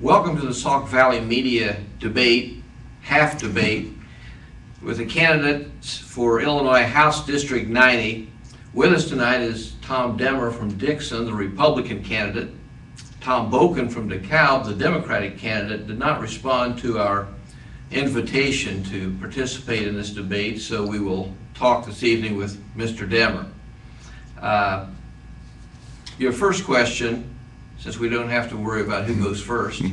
Welcome to the Sauk Valley Media Debate, half debate, with the candidates for Illinois House District 90. With us tonight is Tom Demmer from Dixon, the Republican candidate. Tom Boken from DeKalb, the Democratic candidate, did not respond to our invitation to participate in this debate, so we will talk this evening with Mr. Demmer. Your first question, since we don't have to worry about who goes first,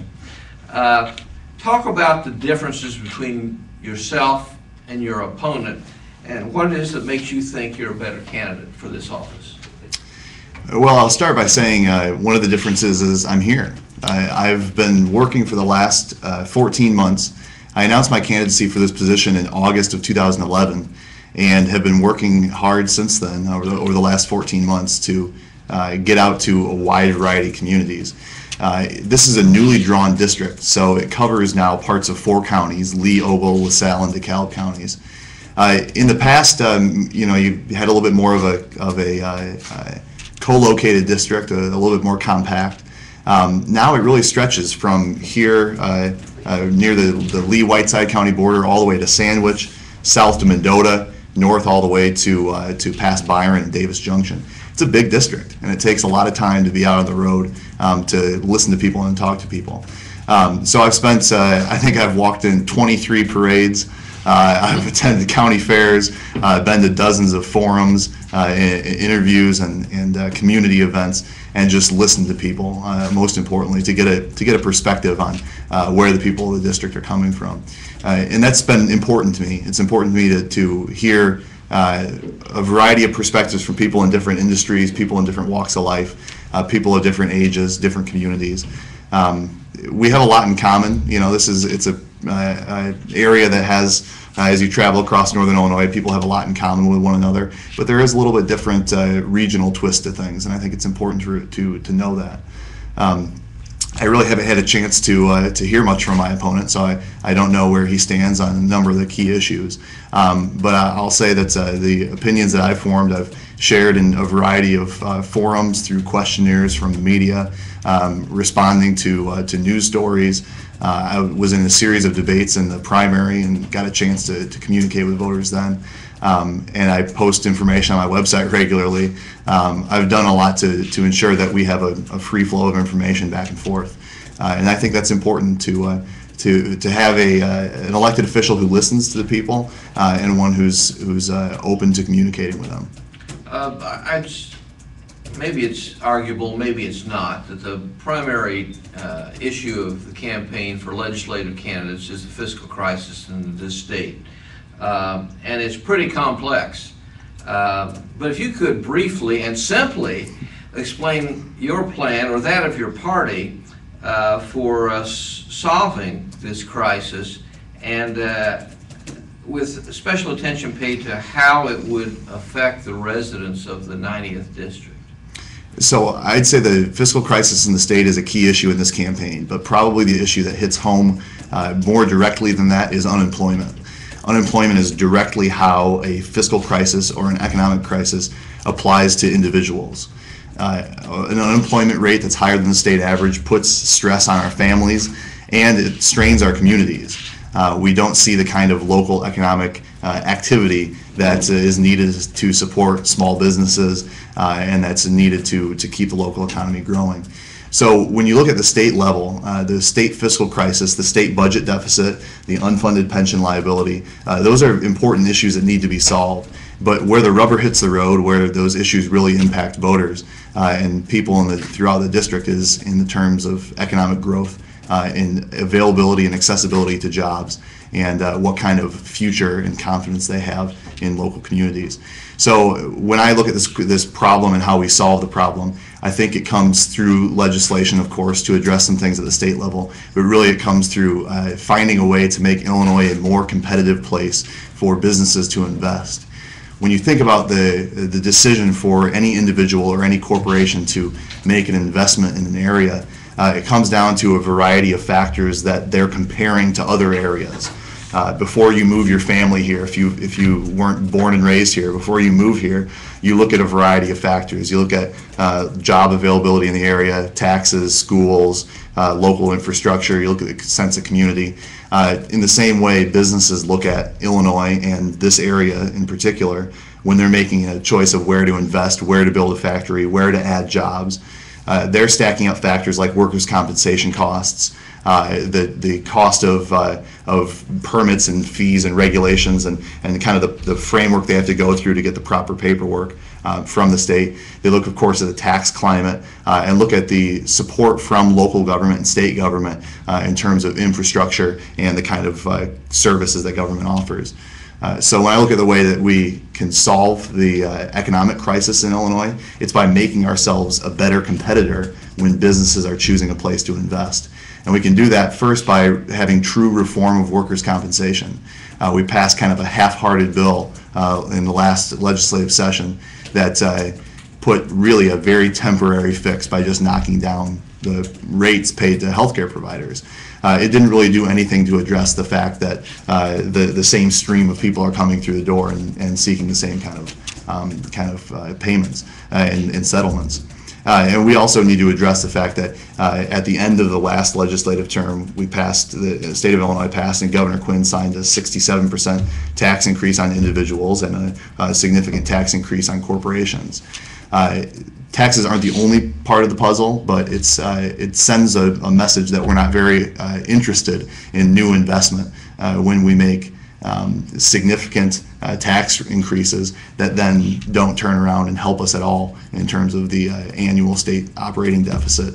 talk about the differences between yourself and your opponent, and what it is that makes you think you're a better candidate for this office. Well, I'll start by saying one of the differences is I'm here. I've been working for the last 14 months. I announced my candidacy for this position in August of 2011 and have been working hard since then over the last 14 months to get out to a wide variety of communities. This is a newly drawn district, so it covers now parts of 4 counties: Lee, Ogle, LaSalle, and DeKalb counties. In the past, you had a little bit more of a co-located district, a little bit more compact. Now it really stretches from here near the Lee-Whiteside County border all the way to Sandwich, south to Mendota, north all the way to past Byron and Davis Junction. It's a big district, and it takes a lot of time to be out on the road to listen to people and talk to people. So I've spent, I think I've walked in 23 parades. I've attended county fairs, been to dozens of forums, interviews, and community events, and just listened to people. Most importantly, to get a perspective on where the people of the district are coming from, and that's been important to me. It's important to me to hear a variety of perspectives from people in different industries, people in different walks of life, people of different ages, different communities. We have a lot in common. It's a area that has, as you travel across northern Illinois, people have a lot in common with one another, but there is a little bit different regional twist to things, and I think it's important to know that. I really haven't had a chance to hear much from my opponent, so I don't know where he stands on a number of the key issues. But I'll say that the opinions that I've formed, I've shared in a variety of forums, through questionnaires from the media, responding to news stories. I was in a series of debates in the primary and got a chance to communicate with voters then. And I post information on my website regularly. I've done a lot to ensure that we have a free flow of information back and forth. And I think that's important to have an elected official who listens to the people and one who's open to communicating with them. Maybe it's arguable, maybe it's not, that the primary issue of the campaign for legislative candidates is the fiscal crisis in this state. And it's pretty complex. But if you could briefly and simply explain your plan, or that of your party, for solving this crisis, and with special attention paid to how it would affect the residents of the 90th District. So I'd say the fiscal crisis in the state is a key issue in this campaign, but probably the issue that hits home more directly than that is unemployment. Unemployment is directly how a fiscal crisis or an economic crisis applies to individuals. An unemployment rate that's higher than the state average puts stress on our families, and it strains our communities. We don't see the kind of local economic activity that is needed to support small businesses and that's needed to keep the local economy growing. So when you look at the state level, the state fiscal crisis, the state budget deficit, the unfunded pension liability, those are important issues that need to be solved. But where the rubber hits the road, where those issues really impact voters and people throughout the district, is in the terms of economic growth, in availability and accessibility to jobs, and what kind of future and confidence they have in local communities. So when I look at this problem and how we solve the problem, I think it comes through legislation, of course, to address some things at the state level, but really it comes through finding a way to make Illinois a more competitive place for businesses to invest. When you think about the decision for any individual or any corporation to make an investment in an area, it comes down to a variety of factors that they're comparing to other areas. Before you move your family here, if you weren't born and raised here, before you move here, you look at a variety of factors. You look at job availability in the area, taxes, schools, local infrastructure. You look at the sense of community. In the same way, businesses look at Illinois and this area in particular when they're making a choice of where to invest, where to build a factory, where to add jobs. They're stacking up factors like workers' compensation costs, the cost of permits and fees and regulations, and kind of the framework they have to go through to get the proper paperwork from the state. They look, of course, at the tax climate and look at the support from local government and state government in terms of infrastructure and the kind of services that government offers. So when I look at the way that we can solve the economic crisis in Illinois, it's by making ourselves a better competitor when businesses are choosing a place to invest. And we can do that first by having true reform of workers' compensation. We passed kind of a half-hearted bill in the last legislative session that put really a very temporary fix by just knocking down the rates paid to healthcare providers. It didn't really do anything to address the fact that the same stream of people are coming through the door and seeking the same kind of payments and settlements. And we also need to address the fact that at the end of the last legislative term, we passed, the state of Illinois passed, and Governor Quinn signed a 67% tax increase on individuals and a significant tax increase on corporations. Taxes aren't the only part of the puzzle, but it sends a message that we're not very interested in new investment when we make significant tax increases that then don't turn around and help us at all in terms of the annual state operating deficit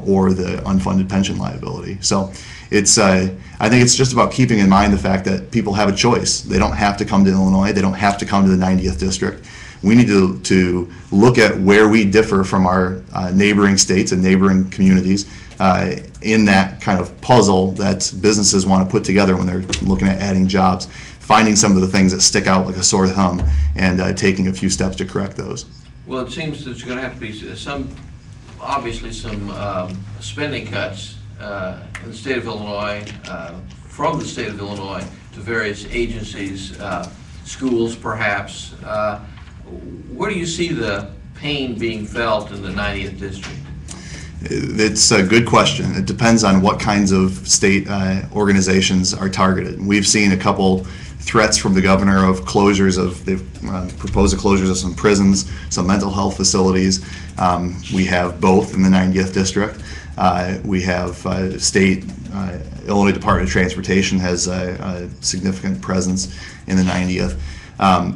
or the unfunded pension liability. So I think it's just about keeping in mind the fact that people have a choice. They don't have to come to Illinois. They don't have to come to the 90th district. We need to look at where we differ from our neighboring states and neighboring communities in that kind of puzzle that businesses want to put together when they're looking at adding jobs, finding some of the things that stick out like a sore thumb and taking a few steps to correct those. Well, it seems there's going to have to be obviously some spending cuts in the state of Illinois, from the state of Illinois to various agencies, schools perhaps. Where do you see the pain being felt in the 90th district? It's a good question. It depends on what kinds of state organizations are targeted. We've seen a couple threats from the governor of closures they've proposed the closures of some prisons, some mental health facilities. We have both in the 90th district. We have state, Illinois Department of Transportation has a significant presence in the 90th.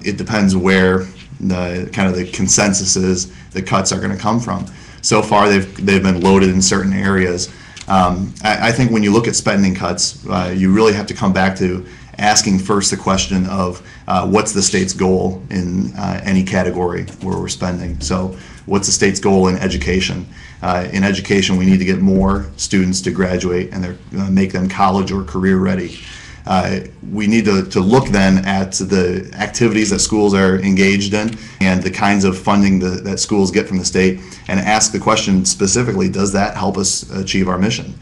It depends where the consensus is the cuts are going to come from. So far, they've been loaded in certain areas. I think when you look at spending cuts, you really have to come back to asking first the question of what's the state's goal in any category where we're spending. So what's the state's goal in education? In education, we need to get more students to graduate and make them college or career ready. We need to look then at the activities that schools are engaged in and the kinds of funding that schools get from the state and ask the question specifically, does that help us achieve our mission?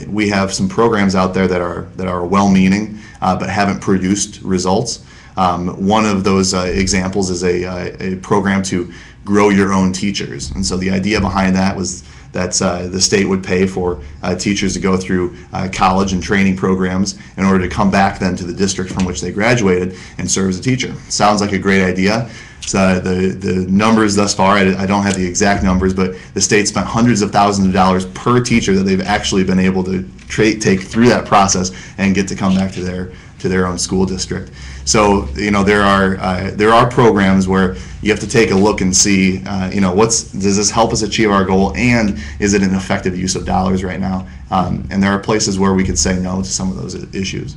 We have some programs out there that are well-meaning but haven't produced results. One of those examples is a program to grow your own teachers. And so the idea behind that was that the state would pay for teachers to go through college and training programs in order to come back then to the district from which they graduated and serve as a teacher. Sounds like a great idea. So the numbers thus far, I don't have the exact numbers, but the state spent hundreds of thousands of dollars per teacher that they've actually been able to take through that process and get to come back to their own school district. So there are programs where you have to take a look and see does this help us achieve our goal, and is it an effective use of dollars right now? And there are places where we could say no to some of those issues.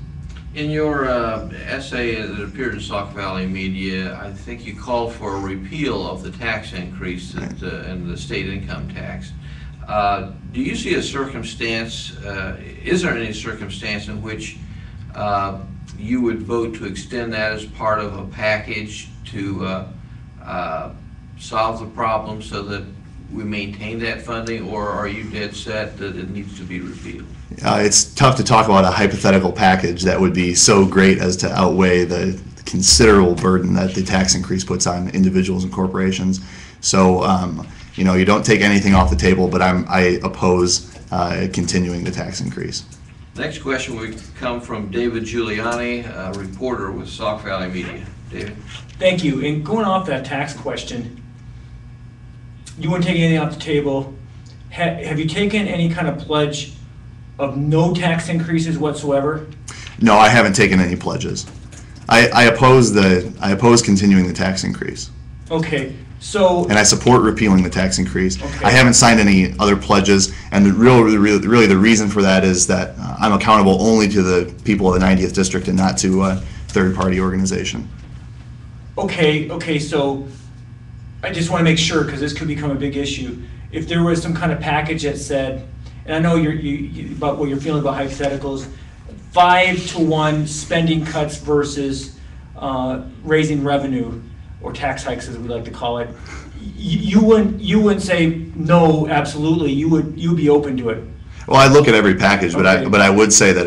In your essay that appeared in Sauk Valley Media, I think you called for a repeal of the tax increase and the state income tax. Do you see a circumstance, is there any circumstance in which you would vote to extend that as part of a package to solve the problem so that we maintain that funding, or are you dead set that it needs to be repealed? It's tough to talk about a hypothetical package that would be so great as to outweigh the considerable burden that the tax increase puts on individuals and corporations. So, you know, you don't take anything off the table, but I oppose continuing the tax increase. Next question will come from David Giuliani, a reporter with Sauk Valley Media. David? Thank you. And going off that tax question, you wouldn't take anything off the table. Have you taken any kind of pledge of no tax increases whatsoever? No, I haven't taken any pledges. I oppose continuing the tax increase. Okay, so. And I support repealing the tax increase. Okay. I haven't signed any other pledges, and really the reason for that is that I'm accountable only to the people of the 90th District and not to a third-party organization. Okay, so I just want to make sure, because this could become a big issue. If there was some kind of package that said, and I know about what you're feeling about hypotheticals, 5-to-1 spending cuts versus raising revenue, or tax hikes as we like to call it, you wouldn't say no, absolutely. You'd be open to it. Well, I look at every package, but Okay. I would say that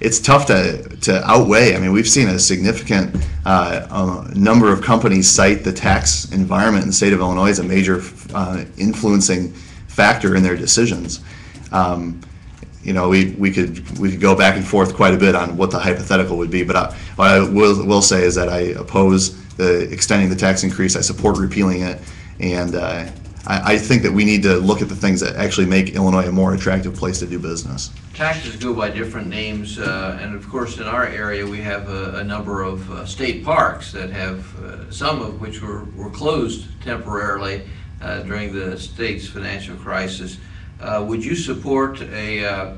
it's tough to outweigh. I mean, we've seen a significant number of companies cite the tax environment in the state of Illinois as a major influencing factor in their decisions. You know, we could go back and forth quite a bit on what the hypothetical would be, but what I will say is that I oppose extending the tax increase. I support repealing it, and I think that we need to look at the things that actually make Illinois a more attractive place to do business. Taxes go by different names, and of course in our area we have a number of state parks that have, some of which were closed temporarily during the state's financial crisis. Would you support a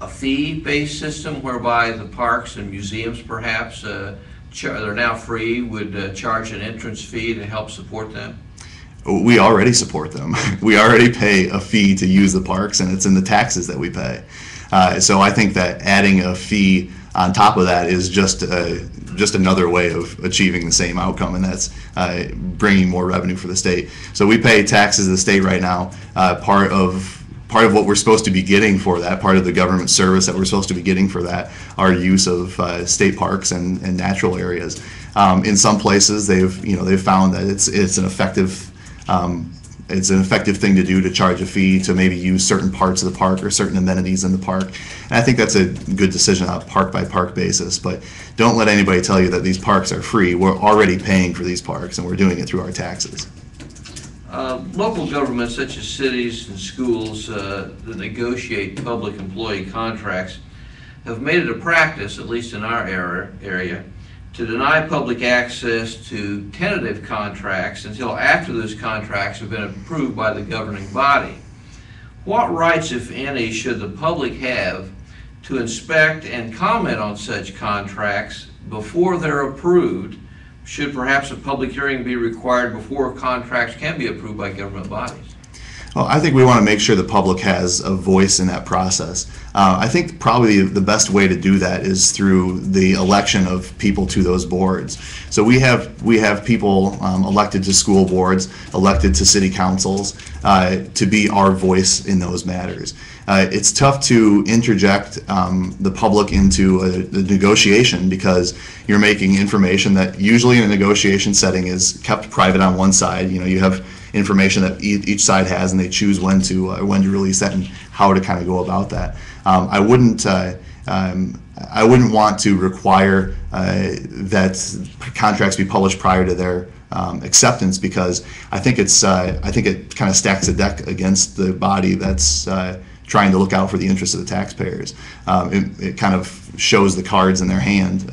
fee-based system whereby the parks and museums perhaps, they're now free, would charge an entrance fee to help support them? We already support them. We already pay a fee to use the parks, and it's in the taxes that we pay. So I think that adding a fee on top of that is just another way of achieving the same outcome, and that's bringing more revenue for the state. So we pay taxes to the state right now. Part of what we're supposed to be getting for that, part of the government service that we're supposed to be getting for that, our use of state parks and natural areas. In some places, they've found that it's an effective thing to do, to charge a fee to maybe use certain parts of the park or certain amenities in the park. And I think that's a good decision on a park-by-park basis. But don't let anybody tell you that these parks are free. We're already paying for these parks, and we're doing it through our taxes. Local governments such as cities and schools that negotiate public employee contracts have made it a practice, at least in our area, to deny public access to tentative contracts until after those contracts have been approved by the governing body. What rights, if any, should the public have to inspect and comment on such contracts before they're approved? Should perhaps a public hearing be required before contracts can be approved by government bodies? Well, I think we want to make sure the public has a voice in that process. I think probably the best way to do that is through the election of people to those boards. So we have people elected to school boards, elected to city councils, to be our voice in those matters. It's tough to interject the public into a negotiation, because you're making information that usually in a negotiation setting is kept private on one side. You know, you have information that each side has, and they choose when to release that and how to kind of go about that. I wouldn't want to require that contracts be published prior to their acceptance, because I think it kind of stacks the deck against the body that's trying to look out for the interests of the taxpayers. It kind of shows the cards in their hand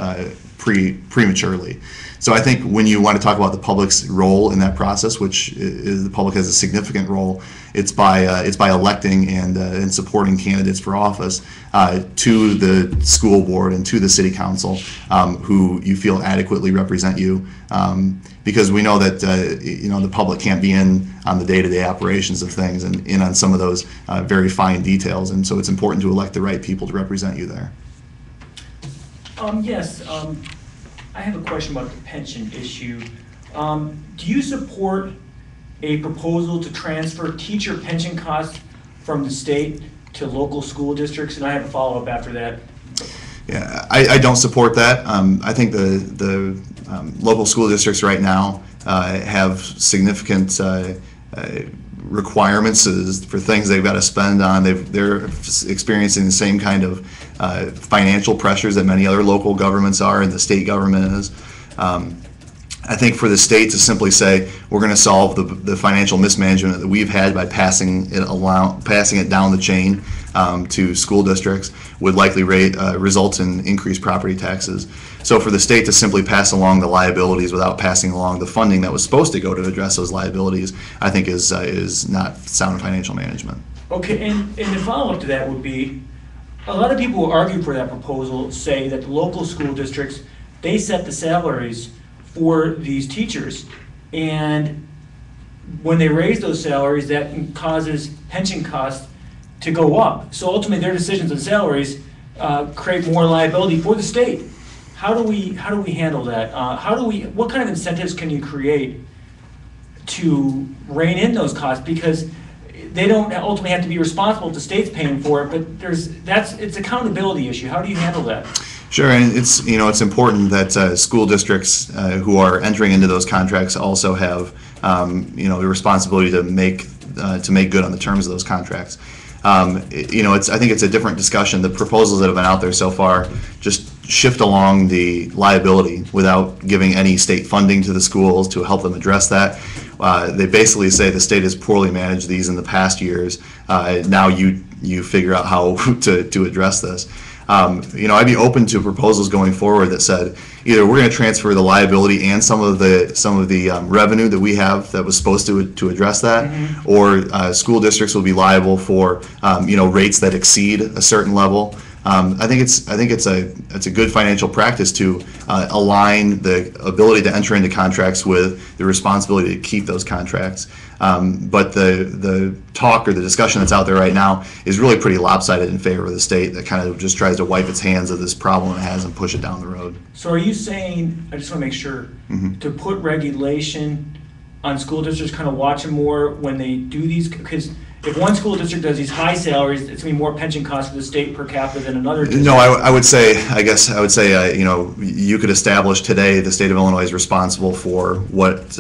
prematurely. So I think when you want to talk about the public's role in that process, which is, the public has a significant role, it's by electing and supporting candidates for office to the school board and to the city council, who you feel adequately represent you, because we know that the public can't be in on the day-to-day operations of things and in on some of those very fine details, and so it's important to elect the right people to represent you there. Yes. I have a question about the pension issue. Do you support a proposal to transfer teacher pension costs from the state to local school districts, and I have a follow-up after that. Yeah, I don't support that. I think the local school districts right now have significant requirements for things they've got to spend on. They're experiencing the same kind of financial pressures that many other local governments are and the state government is. I think for the state to simply say we're going to solve the financial mismanagement that we've had by passing it down the chain to school districts would likely result in increased property taxes. So for the state to simply pass along the liabilities without passing along the funding that was supposed to go to address those liabilities, I think is not sound financial management. Okay, and the follow-up to that would be, a lot of people who argue for that proposal say that the local school districts, they set the salaries for these teachers, and when they raise those salaries, that causes pension costs to go up. So ultimately, their decisions on salaries create more liability for the state. How do we handle that? What kind of incentives can you create to rein in those costs? Because they don't ultimately have to be responsible if the state's paying for it, but it's an accountability issue. How do you handle that? Sure, and it's important that school districts who are entering into those contracts also have the responsibility to make good on the terms of those contracts. I think it's a different discussion. The proposals that have been out there so far just shift along the liability without giving any state funding to the schools to help them address that. They basically say the state has poorly managed these in the past years. Now you figure out how to address this. I'd be open to proposals going forward that said either we're going to transfer the liability and some of the revenue that we have that was supposed to address that, mm-hmm. or school districts will be liable for rates that exceed a certain level. I think it's a good financial practice to align the ability to enter into contracts with the responsibility to keep those contracts. But the talk or the discussion that's out there right now is really pretty lopsided in favor of the state that kind of just tries to wipe its hands of this problem it has and push it down the road. So are you saying, I just want to make sure, mm-hmm. to put regulation on school districts, kind of watch them more when they do these? Because if one school district does these high salaries, it's going to be more pension costs for the state per capita than another district. No, I would say you could establish today the state of Illinois is responsible for what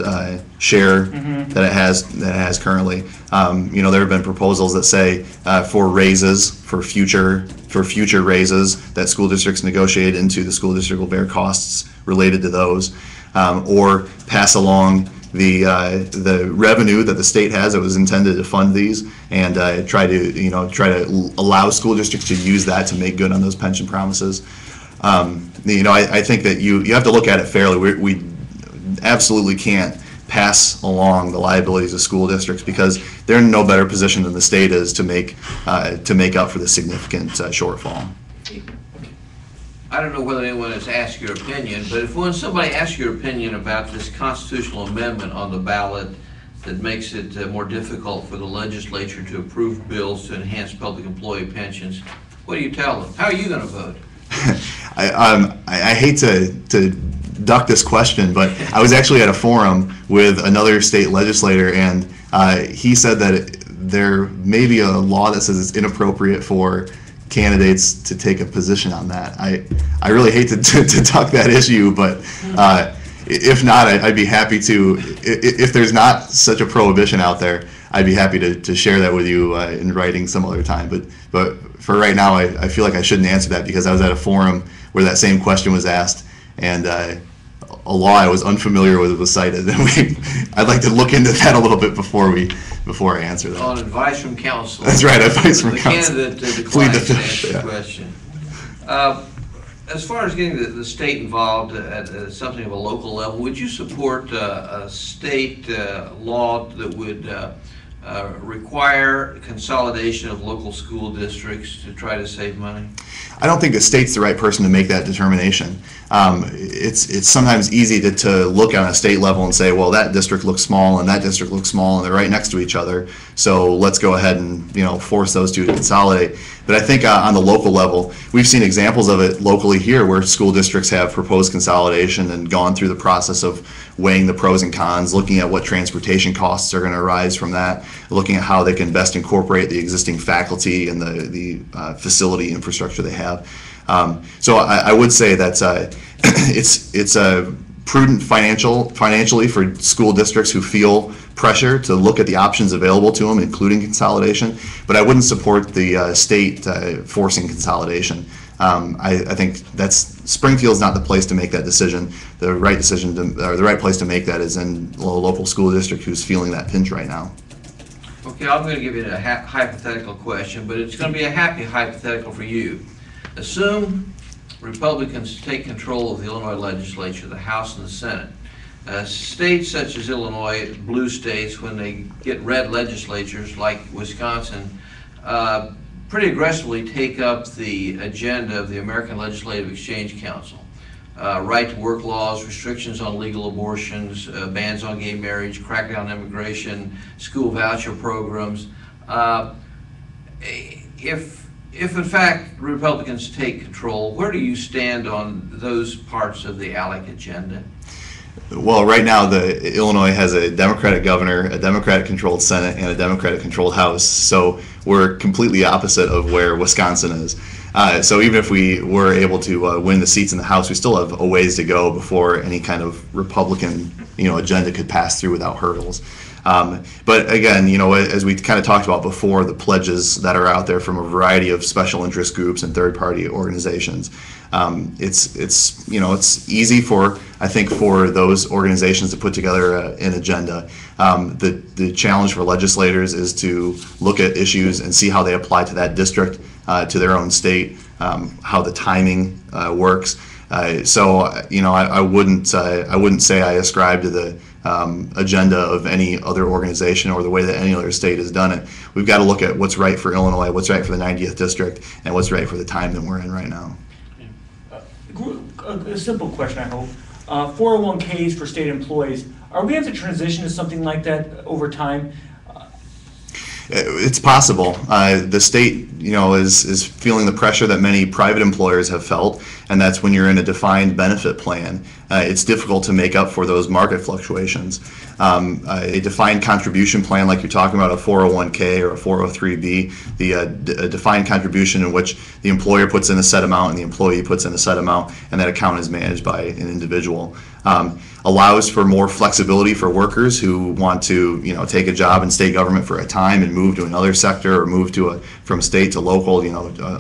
share mm-hmm. that it has currently. There have been proposals that say for raises, for future raises that school districts negotiate into, the school district will bear costs related to those, or pass along the revenue that the state has that was intended to fund these, and try to allow school districts to use that to make good on those pension promises. I think that you have to look at it fairly. We absolutely can't pass along the liabilities of school districts because they're in no better position than the state is to make up for the significant shortfall. I don't know whether anyone has asked your opinion, but when somebody asks your opinion about this constitutional amendment on the ballot that makes it more difficult for the legislature to approve bills to enhance public employee pensions, what do you tell them? How are you going to vote? I hate to duck this question, but I was actually at a forum with another state legislator, and he said that there may be a law that says it's inappropriate for candidates to take a position on that. I really hate to duck that issue, but if not, I'd be happy to. If there's not such a prohibition out there, I'd be happy to share that with you in writing some other time. But for right now, I feel like I shouldn't answer that because I was at a forum where that same question was asked, and a law I was unfamiliar with was cited, and I'd like to look into that a little bit before I answer that. On advice from counsel. That's right, advice from counsel. The candidate declines to answer the question. As far as getting the state involved at something of a local level, would you support a state law that would require consolidation of local school districts to try to save money? I don't think the state's the right person to make that determination. It's sometimes easy to look on a state level and say, well, that district looks small and that district looks small and they're right next to each other, so let's go ahead and force those two to consolidate. But I think on the local level, we've seen examples of it locally here where school districts have proposed consolidation and gone through the process of weighing the pros and cons, looking at what transportation costs are going to arise from that, looking at how they can best incorporate the existing faculty and the facility infrastructure they have. So I would say that it's a prudent financially for school districts who feel pressure to look at the options available to them, including consolidation. But I wouldn't support the state forcing consolidation. I think Springfield's not the place to make that decision. The right decision or the right place to make that is in a local school district who's feeling that pinch right now. Okay, I'm going to give you a hypothetical question, but it's going to be a happy hypothetical for you. Assume Republicans take control of the Illinois legislature, the House and the Senate. States such as Illinois, blue states, when they get red legislatures like Wisconsin, pretty aggressively take up the agenda of the American Legislative Exchange Council. Right to work laws, restrictions on legal abortions, bans on gay marriage, crackdown on immigration, school voucher programs. If in fact Republicans take control, where do you stand on those parts of the ALEC agenda? Well, right now, Illinois has a Democratic governor, a Democratic-controlled Senate, and a Democratic-controlled House. So we're completely opposite of where Wisconsin is. So even if we were able to win the seats in the House, we still have a ways to go before any kind of Republican, agenda could pass through without hurdles. But again, as we kind of talked about before, the pledges that are out there from a variety of special interest groups and third-party organizations, it's easy for those organizations to put together an agenda. The challenge for legislators is to look at issues and see how they apply to that district, to their own state, how the timing works. I wouldn't say I ascribe to the agenda of any other organization or the way that any other state has done it. We've got to look at what's right for Illinois, what's right for the 90th district, and what's right for the time that we're in right now. A simple question, I hope. 401ks for state employees, are we going to have to transition to something like that over time? It's possible. The state, is feeling the pressure that many private employers have felt, and that's when you're in a defined benefit plan. It's difficult to make up for those market fluctuations. A defined contribution plan, like you're talking about, a 401k or a 403b, a defined contribution in which the employer puts in a set amount and the employee puts in a set amount, and that account is managed by an individual. Allows for more flexibility for workers who want to, take a job in state government for a time and move to another sector or move from state to local,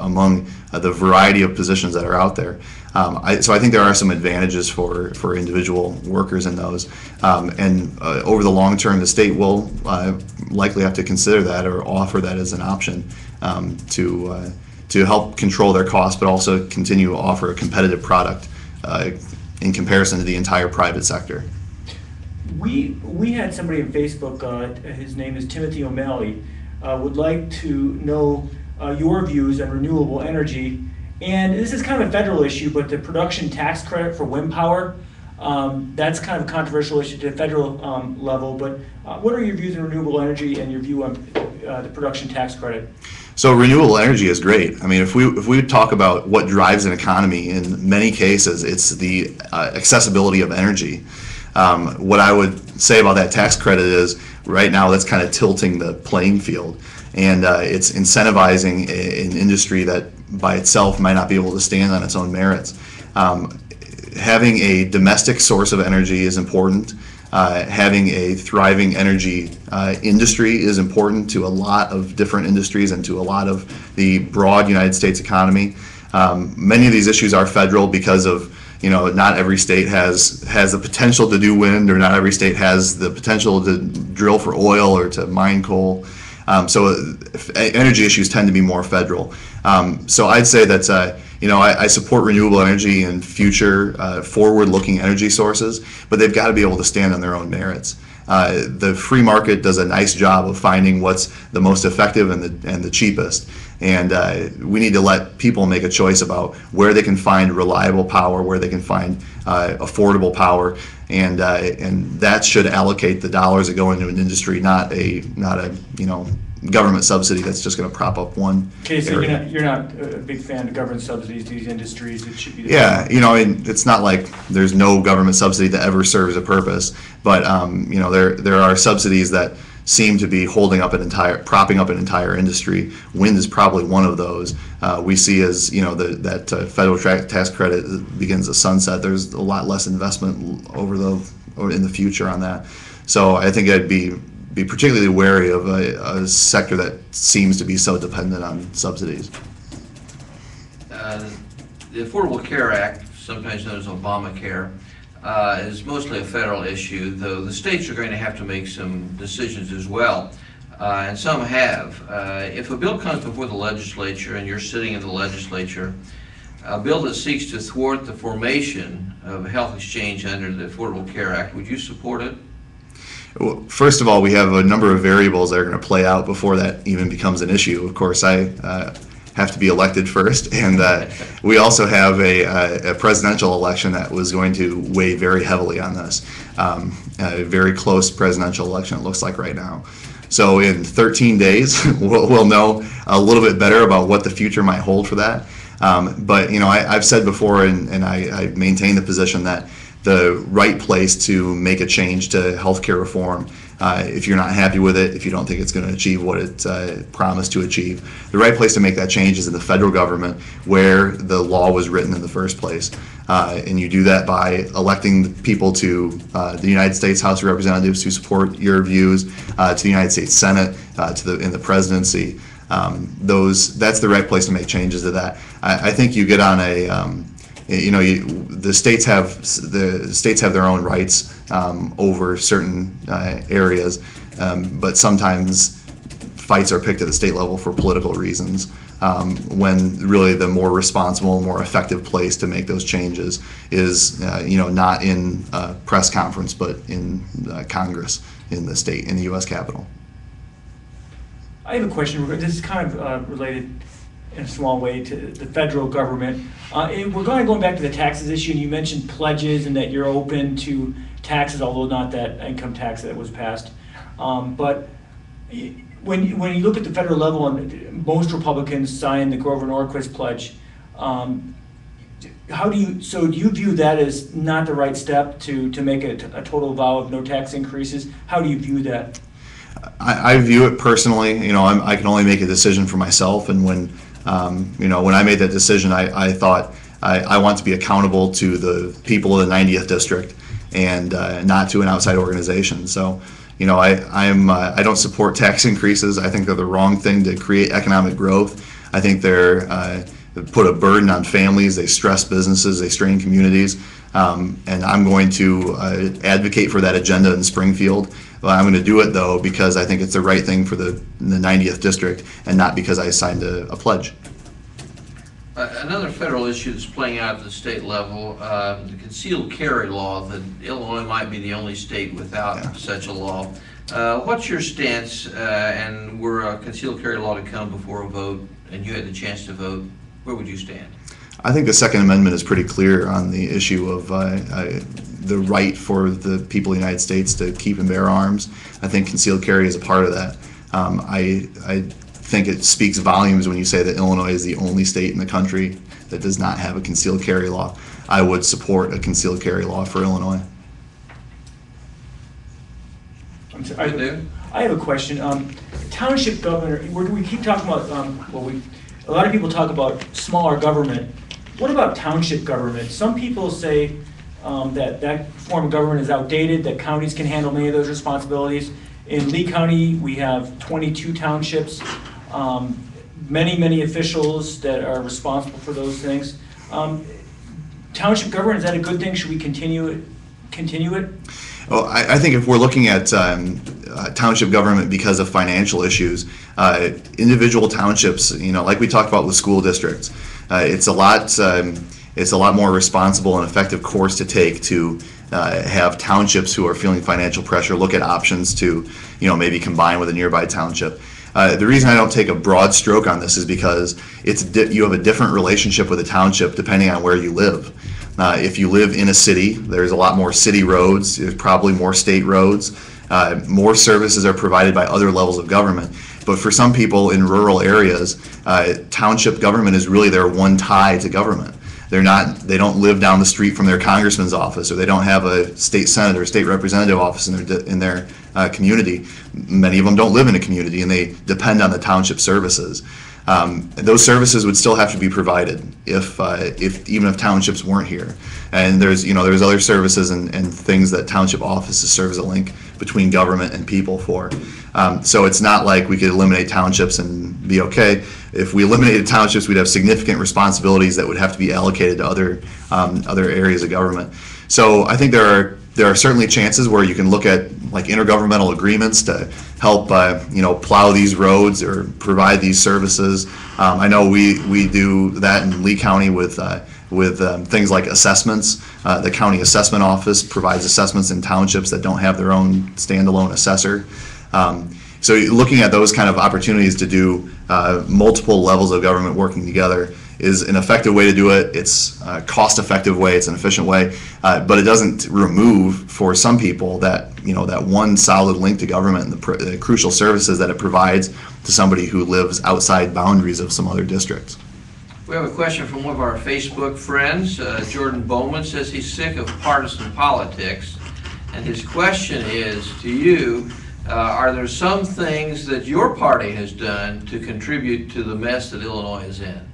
among the variety of positions that are out there. So I think there are some advantages for individual workers in those. Over the long term, the state will likely have to consider that or offer that as an option to help control their costs, but also continue to offer a competitive product in comparison to the entire private sector. We had somebody on Facebook, his name is Timothy O'Malley, would like to know your views on renewable energy. And this is kind of a federal issue, but the production tax credit for wind power, that's kind of a controversial issue to the federal level. But what are your views on renewable energy and your view on the production tax credit? So renewable energy is great. I mean, if we talk about what drives an economy, in many cases, it's the accessibility of energy. What I would say about that tax credit is, right now, that's kind of tilting the playing field, and it's incentivizing an industry that by itself might not be able to stand on its own merits. Having a domestic source of energy is important. Having a thriving energy industry is important to a lot of different industries and to a lot of the broad United States economy. Many of these issues are federal because of, not every state has the potential to do wind, or not every state has the potential to drill for oil or to mine coal. So energy issues tend to be more federal. So I'd say that I support renewable energy and future forward-looking energy sources, but they've got to be able to stand on their own merits. The free market does a nice job of finding what's the most effective and the cheapest. And we need to let people make a choice about where they can find reliable power, where they can find affordable power, and that should allocate the dollars that go into an industry, not a government subsidy that's just going to prop up one. Okay, so area. you're not a big fan of government subsidies to these industries. It should be. Yeah, it's not like there's no government subsidy that ever serves a purpose, but there are subsidies that seem to be propping up an entire industry. Wind is probably one of those. We see as that federal tax credit begins to sunset. There's a lot less investment in the future on that. So I think I'd be particularly wary of a sector that seems to be so dependent on subsidies. The Affordable Care Act, sometimes known as Obamacare, is mostly a federal issue, though the states are going to have to make some decisions as well, and some have. If a bill comes before the legislature and you're sitting in the legislature, a bill that seeks to thwart the formation of a health exchange under the Affordable Care Act, would you support it? Well, first of all, we have a number of variables that are going to play out before that even becomes an issue. Of course, I have to be elected first, and we also have a presidential election that was going to weigh very heavily on this. A very close presidential election, it looks like right now. So in 13 days, we'll know a little bit better about what the future might hold for that. But I've said before, and I maintain the position that the right place to make a change to healthcare reform, if you're not happy with it, if you don't think it's going to achieve what it promised to achieve, the right place to make that change is in the federal government, where the law was written in the first place. And you do that by electing people to the United States House of Representatives who support your views, to the United States Senate, in the presidency. That's the right place to make changes to that. I think you get on the states have their own rights over certain areas, but sometimes fights are picked at the state level for political reasons, when really the more responsible, more effective place to make those changes is not in a press conference, but in Congress, in the state, in the U.S. Capitol. I have a question. This is kind of related in a small way to the federal government. We're going back to the taxes issue, and you mentioned pledges and that you're open to taxes, although not that income tax that was passed. But when you look at the federal level, and most Republicans signed the Grover Norquist pledge, do you view that as not the right step to make a total vow of no tax increases? How do you view that? I view it personally. I can only make a decision for myself, and when I made that decision, I thought I want to be accountable to the people of the 90th district and not to an outside organization. So, I don't support tax increases. I think they're the wrong thing to create economic growth. I think they put a burden on families. They stress businesses. They strain communities. And I'm going to advocate for that agenda in Springfield. Well, I'm going to do it, though, because I think it's the right thing for the 90th district, and not because I signed a pledge. Another federal issue that's playing out at the state level, the concealed carry law, that Illinois might be the only state without such a law. What's your stance, and were a concealed carry law to come before a vote, and you had the chance to vote, where would you stand? I think the Second Amendment is pretty clear on the issue of the right for the people of the United States to keep and bear arms. I think concealed carry is a part of that. I think it speaks volumes when you say that Illinois is the only state in the country that does not have a concealed carry law. I would support a concealed carry law for Illinois. I have a question. Township governor, we keep talking about, a lot of people talk about smaller government. What about township government? Some people say that form of government is outdated, that counties can handle many of those responsibilities. In Lee County, we have 22 townships, many officials that are responsible for those things. Township government, is that a good thing? Should we continue it? Well, I think if we're looking at township government because of financial issues, individual townships, like we talked about with school districts, it's a lot more responsible and effective course to take to have townships who are feeling financial pressure look at options to, maybe combine with a nearby township. The reason I don't take a broad stroke on this is because you have a different relationship with a township depending on where you live. If you live in a city, there's a lot more city roads, there's probably more state roads, more services are provided by other levels of government. But for some people in rural areas, township government is really their one tie to government. They don't live down the street from their congressman's office, or they don't have a state senate or state representative office in their community. Many of them don't live in a community, and they depend on the township services. Those services would still have to be provided even if townships weren't here. And there's other services and things that township offices serve as a link between government and people for. So it's not like we could eliminate townships and be okay. If we eliminated townships, we'd have significant responsibilities that would have to be allocated to other areas of government. So I think there are certainly chances where you can look at like intergovernmental agreements to help plow these roads or provide these services. I know we do that in Lee County with things like assessments. The county assessment office provides assessments in townships that don't have their own standalone assessor. So looking at those kind of opportunities to do multiple levels of government working together is an effective way to do it. It's a cost-effective way. It's an efficient way, but it doesn't remove for some people that that one solid link to government and the crucial services that it provides to somebody who lives outside boundaries of some other districts. We have a question from one of our Facebook friends. Jordan Bowman says he's sick of partisan politics, and his question is to you. Are there some things that your party has done to contribute to the mess that Illinois is in?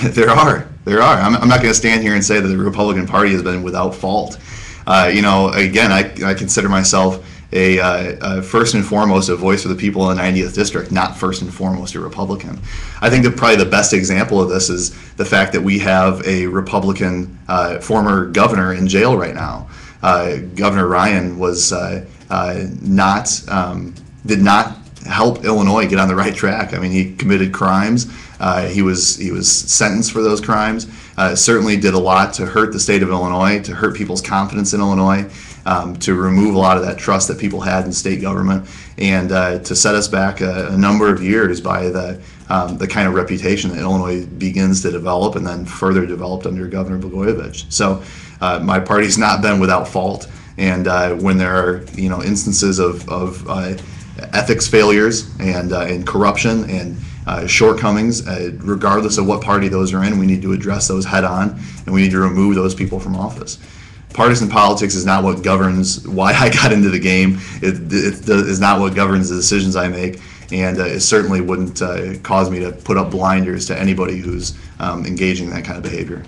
There are. I'm not going to stand here and say that the Republican Party has been without fault. Again, I consider myself a first and foremost a voice for the people in the 90th district, not first and foremost a Republican. I think that probably the best example of this is the fact that we have a Republican former governor in jail right now. Governor Ryan was did not help Illinois get on the right track. I mean, he committed crimes. He was sentenced for those crimes. Certainly did a lot to hurt the state of Illinois, to hurt people's confidence in Illinois, to remove a lot of that trust that people had in state government, and to set us back a number of years by the kind of reputation that Illinois begins to develop and then further developed under Governor Blagojevich. So my party's not been without fault. And when there are instances of ethics failures and corruption and shortcomings, regardless of what party those are in, we need to address those head on, and we need to remove those people from office. Partisan politics is not what governs why I got into the game. It is not what governs the decisions I make, and it certainly wouldn't cause me to put up blinders to anybody who's engaging in that kind of behavior.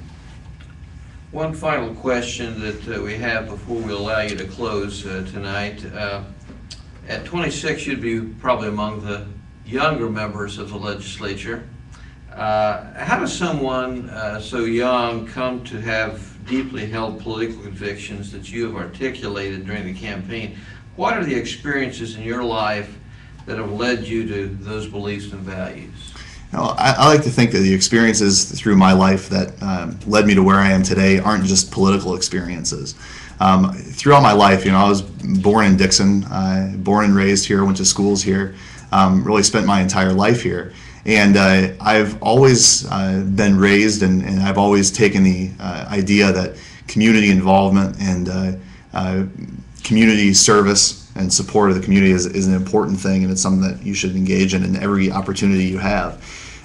One final question that we have before we allow you to close tonight. At 26, you'd be probably among the younger members of the legislature. How does someone so young come to have deeply held political convictions that you have articulated during the campaign? What are the experiences in your life that have led you to those beliefs and values? I like to think that the experiences through my life that led me to where I am today aren't just political experiences. Throughout my life, I was born in Dixon, born and raised here, went to schools here, really spent my entire life here. And I've always been raised, and I've always taken the idea that community involvement and community service and support of the community is an important thing, and it's something that you should engage in every opportunity you have.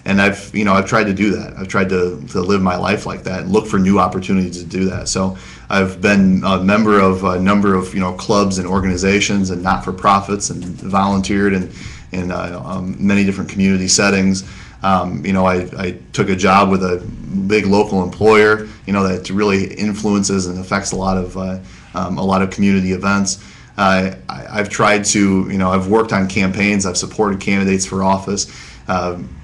And I've tried to do that. I've tried to live my life like that and look for new opportunities to do that. So I've been a member of a number of clubs and organizations and not-for-profits, and volunteered in many different community settings. I took a job with a big local employer, that really influences and affects a lot of community events. I've tried to, I've worked on campaigns, I've supported candidates for office,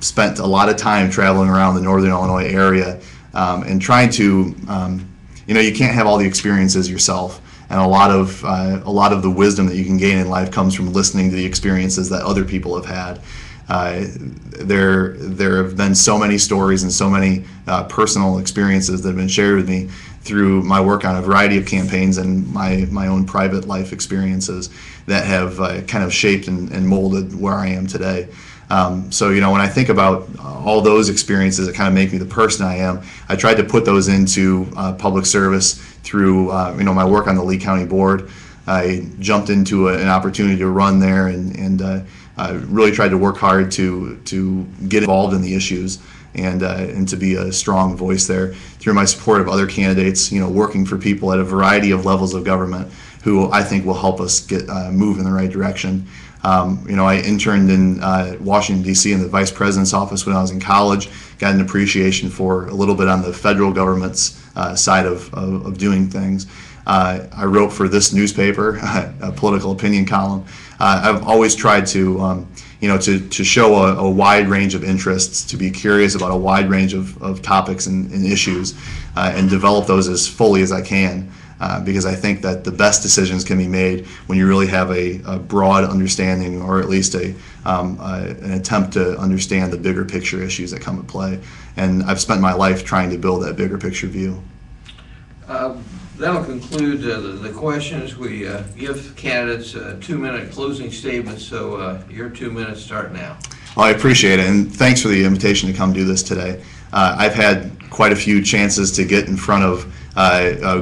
spent a lot of time traveling around the Northern Illinois area, and trying to, you can't have all the experiences yourself, and a lot of the wisdom that you can gain in life comes from listening to the experiences that other people have had. There have been so many stories and so many personal experiences that have been shared with me through my work on a variety of campaigns and my own private life experiences that have kind of shaped and molded where I am today. So, when I think about all those experiences that kind of make me the person I am, I tried to put those into public service through, my work on the Lee County Board. I jumped into an opportunity to run there and really tried to work hard to get involved in the issues and to be a strong voice there through my support of other candidates, working for people at a variety of levels of government who I think will help us get move in the right direction. I interned in Washington, D.C. in the Vice President's office when I was in college, got an appreciation for a little bit on the federal government's side of doing things. I wrote for this newspaper, a political opinion column. I've always tried to, to show a wide range of interests, to be curious about a wide range of topics and issues, and develop those as fully as I can. Because I think that the best decisions can be made when you really have a broad understanding, or at least an attempt to understand the bigger picture issues that come into play. And I've spent my life trying to build that bigger picture view. That'll conclude the questions. We give candidates 2-minute closing statements, so your 2 minutes start now. Well, I appreciate it, and thanks for the invitation to come do this today. I've had quite a few chances to get in front of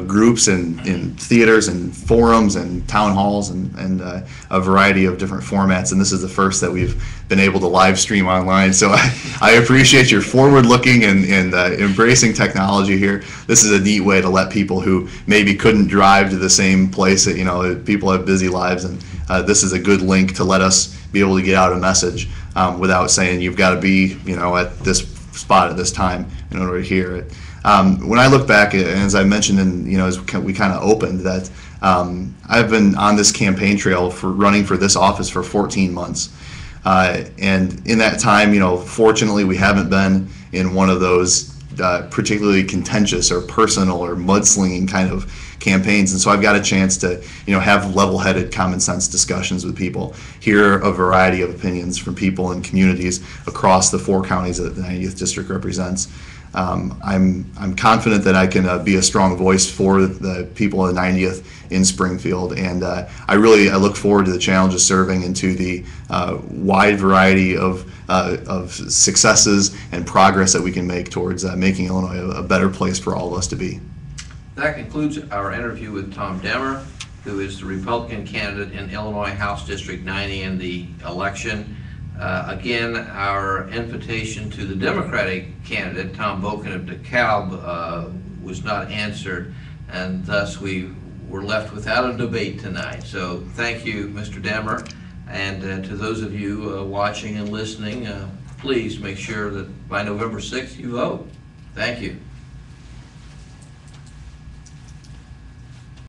groups in theaters and forums and town halls and a variety of different formats, and this is the first that we've been able to live stream online. So I appreciate your forward-looking and embracing technology here. This is a neat way to let people who maybe couldn't drive to the same place that, people have busy lives, and this is a good link to let us be able to get out a message without saying you've got to be, at this spot at this time in order to hear it. When I look back, and as I mentioned, as we kind of opened, that I've been on this campaign trail for running for this office for 14 months. And in that time, fortunately, we haven't been in one of those particularly contentious or personal or mudslinging kind of campaigns. And so I've got a chance to, have level-headed, common sense discussions with people, hear a variety of opinions from people in communities across the 4 counties that the 90th District represents. I'm confident that I can be a strong voice for the people of the 90th in Springfield, and I look forward to the challenge of serving into the wide variety of successes and progress that we can make towards making Illinois a better place for all of us to be. That concludes our interview with Tom Demmer, who is the Republican candidate in Illinois House District 90 in the election. Again, our invitation to the Democratic candidate, Tom Boken of DeKalb, was not answered, and thus we were left without a debate tonight. So thank you, Mr. Demmer, and to those of you watching and listening, please make sure that by November 6th you vote. Thank you.